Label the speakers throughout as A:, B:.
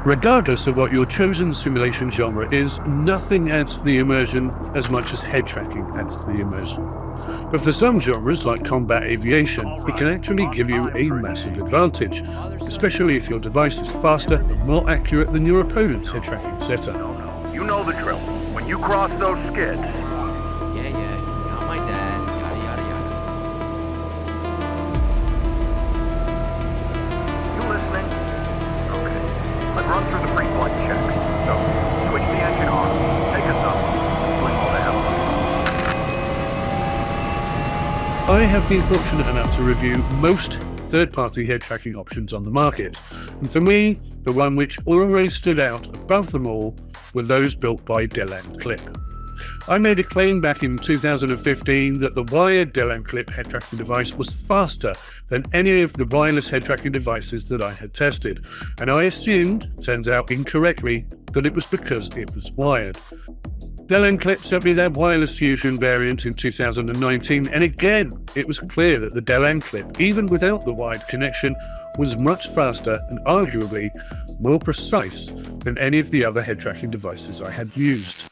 A: Regardless of what your chosen simulation genre is, nothing adds to the immersion as much as head tracking adds to the immersion. But for some genres, like combat aviation, it can actually give you a massive advantage, especially if your device is faster and more accurate than your opponent's head tracking setup.
B: You know the drill. When you cross those skids...
C: Yeah, not my dad, yada yada yada.
B: You listening? Okay. I've run through the pre-flight checks. So, switch the engine on, take us up, and swing all the hell up.
A: I have been fortunate enough to review most third-party head tracking options on the market, and for me, the one which always stood out above them all were those built by Delanclip. I made a claim back in 2015 that the wired Delanclip head tracking device was faster than any of the wireless head tracking devices that I had tested, and I assumed, turns out incorrectly, that it was because it was wired. Delanclip sent me their wireless fusion variant in 2019, and again, it was clear that the Delanclip, even without the wired connection, was much faster and arguably more precise than any of the other head tracking devices I had used.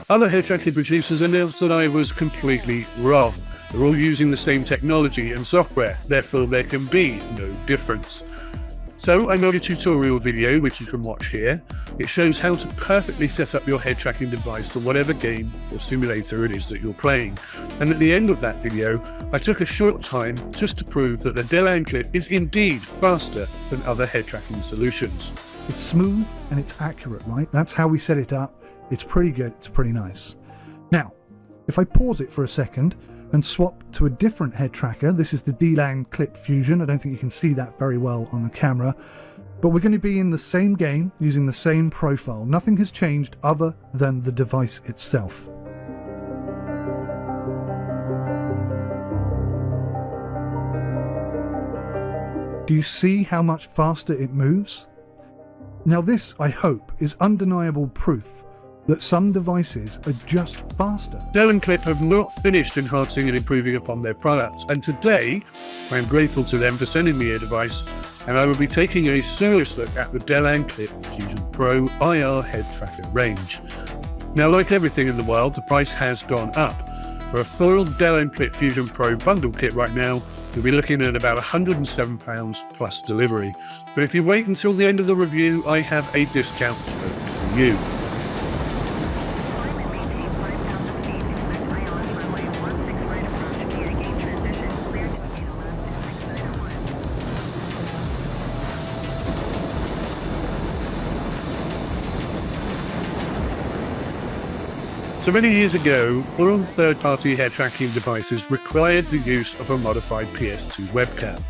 A: Other head tracking producers announced that I was completely wrong. They're all using the same technology and software, therefore there can be no difference. So I made a tutorial video which you can watch here. It shows how to perfectly set up your head tracking device for whatever game or simulator it is that you're playing. And at the end of that video, I took a short time just to prove that the Delanclip is indeed faster than other head tracking solutions.
D: It's smooth and it's accurate, right? That's how we set it up. It's pretty good, it's pretty nice. Now, if I pause it for a second and swap to a different head tracker, this is the Delanclip Fusion. I don't think you can see that very well on the camera, but we're going to be in the same game using the same profile. Nothing has changed other than the device itself. Do you see how much faster it moves? Now this, I hope, is undeniable proof that some devices are just faster.
A: Delanclip have not finished enhancing and improving upon their products, and today I am grateful to them for sending me a device, and I will be taking a serious look at the Delanclip Fusion Pro IR head tracker range. Now, like everything in the world, the price has gone up. For a full Delanclip Fusion Pro bundle kit right now, you'll be looking at about £107 plus delivery. But if you wait until the end of the review, I have a discount code for you. So many years ago, all third-party head tracking devices required the use of a modified PS2 webcam.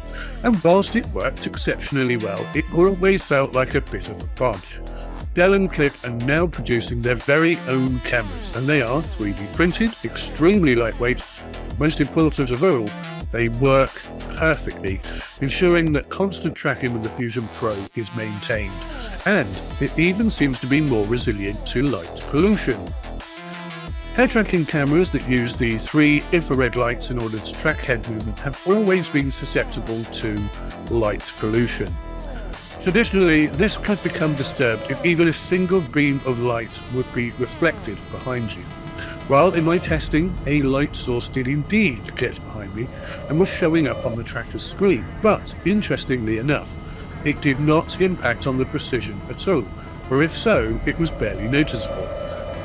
A: And whilst it worked exceptionally well, it always felt like a bit of a bodge. Delanclip are now producing their very own cameras, and they are 3D printed, extremely lightweight. Most important of all, they work perfectly, ensuring that constant tracking with the Fusion Pro is maintained. And it even seems to be more resilient to light pollution. Head tracking cameras that use the 3 infrared lights in order to track head movement have always been susceptible to light pollution. Traditionally, this could become disturbed if even a single beam of light would be reflected behind you. While in my testing, a light source did indeed get behind me and was showing up on the tracker's screen, but interestingly enough, it did not impact on the precision at all, or if so, it was barely noticeable.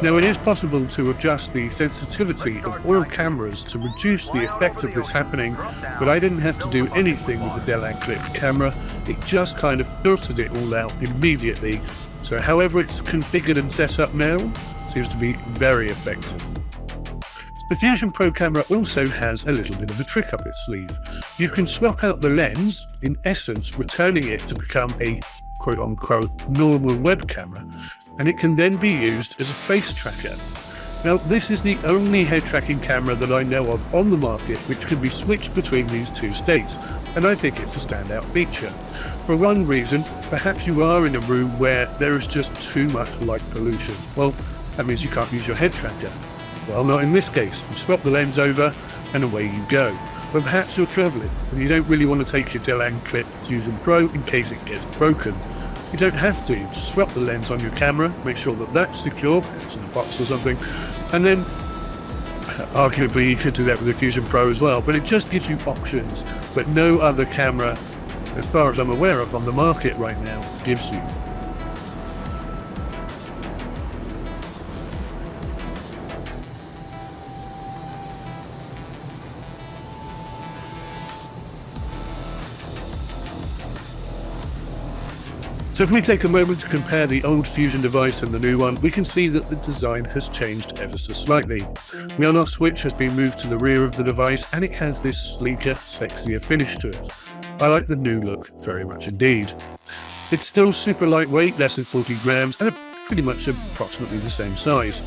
A: Now, it is possible to adjust the sensitivity of all cameras to reduce the effect of this happening, but I didn't have to do anything with the Delanclip camera. It just kind of filtered it all out immediately. So however it's configured and set up now, seems to be very effective. The Fusion Pro camera also has a little bit of a trick up its sleeve. You can swap out the lens, in essence returning it to become a quote-unquote normal web camera, and it can then be used as a face tracker. Now, this is the only head tracking camera that I know of on the market which can be switched between these two states, and I think it's a standout feature. For one reason, perhaps you are in a room where there is just too much light pollution. Well, that means you can't use your head tracker. Well, not in this case. You swap the lens over and away you go. But perhaps you're travelling and you don't really want to take your Delanclip Fusion Pro in case it gets broken. You don't have to. Just swap the lens on your camera, make sure that that's secure, it's in a box or something, and then arguably you could do that with the Fusion Pro as well, but it just gives you options that no other camera, as far as I'm aware of, on the market right now gives you. So if we take a moment to compare the old Fusion device and the new one, we can see that the design has changed ever so slightly. The on-off switch has been moved to the rear of the device and it has this sleeker, sexier finish to it. I like the new look very much indeed. It's still super lightweight, less than 40 grams, and pretty much approximately the same size.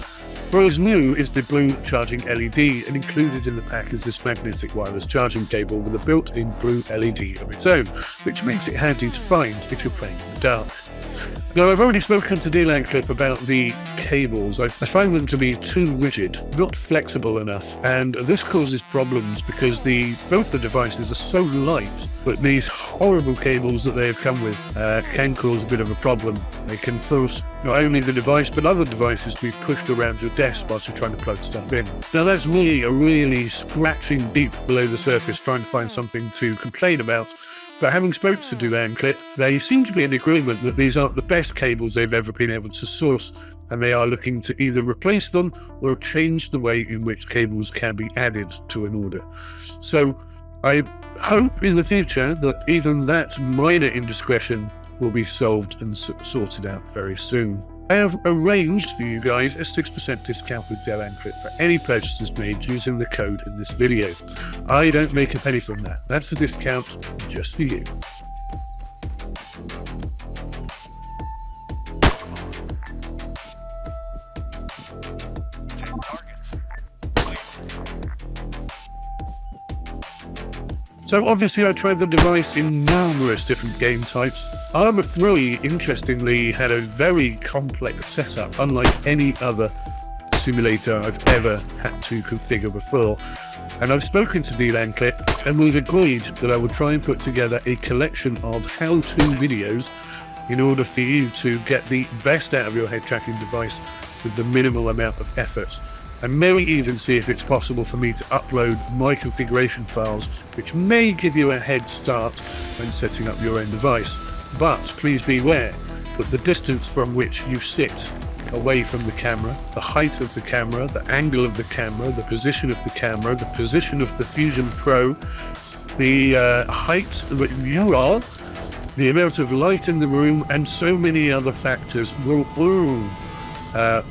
A: Whereas new is the blue charging LED, and included in the pack is this magnetic wireless charging cable with a built-in blue LED of its own, which makes it handy to find if you're playing in the dark. Now, I've already spoken to Delanclip about the cables. I find them to be too rigid, not flexible enough, and this causes problems because both the devices are so light, but these horrible cables that they have come with can cause a bit of a problem. They can force not only the device, but other devices to be pushed around your desk whilst you're trying to plug stuff in. Now, that's me really scratching deep below the surface, trying to find something to complain about. But having spoke to Delanclip, they seem to be in agreement that these aren't the best cables they've ever been able to source, and they are looking to either replace them or change the way in which cables can be added to an order. So I hope in the future that even that minor indiscretion will be solved and sorted out very soon. I have arranged for you guys a 6% discount with Delanclip for any purchases made using the code in this video. I don't make a penny from that. That's a discount just for you. So obviously I tried the device in numerous different game types. Arma 3, interestingly, had a very complex setup, unlike any other simulator I've ever had to configure before. And I've spoken to Delanclip, and we've agreed that I will try and put together a collection of how-to videos in order for you to get the best out of your head tracking device with the minimal amount of effort. And maybe even see if it's possible for me to upload my configuration files, which may give you a head start when setting up your own device. But please beware that the distance from which you sit away from the camera, the height of the camera, the angle of the camera, the position of the camera, the position of the Fusion Pro, the height that you are, the amount of light in the room, and so many other factors will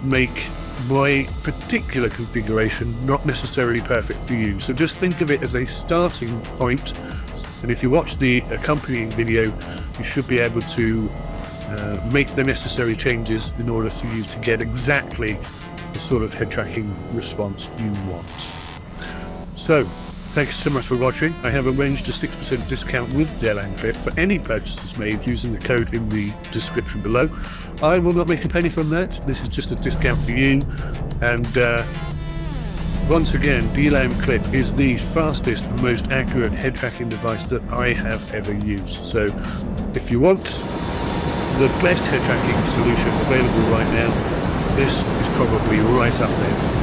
A: make my particular configuration not necessarily perfect for you. So just think of it as a starting point, and if you watch the accompanying video, you should be able to make the necessary changes in order for you to get exactly the sort of head tracking response you want. So thank you so much for watching. I have arranged a 6% discount with Delanclip for any purchases made using the code in the description below. I will not make a penny from that. This is just a discount for you. And once again, Delanclip is the fastest and most accurate head tracking device that I have ever used. So if you want the best head tracking solution available right now, this is probably right up there.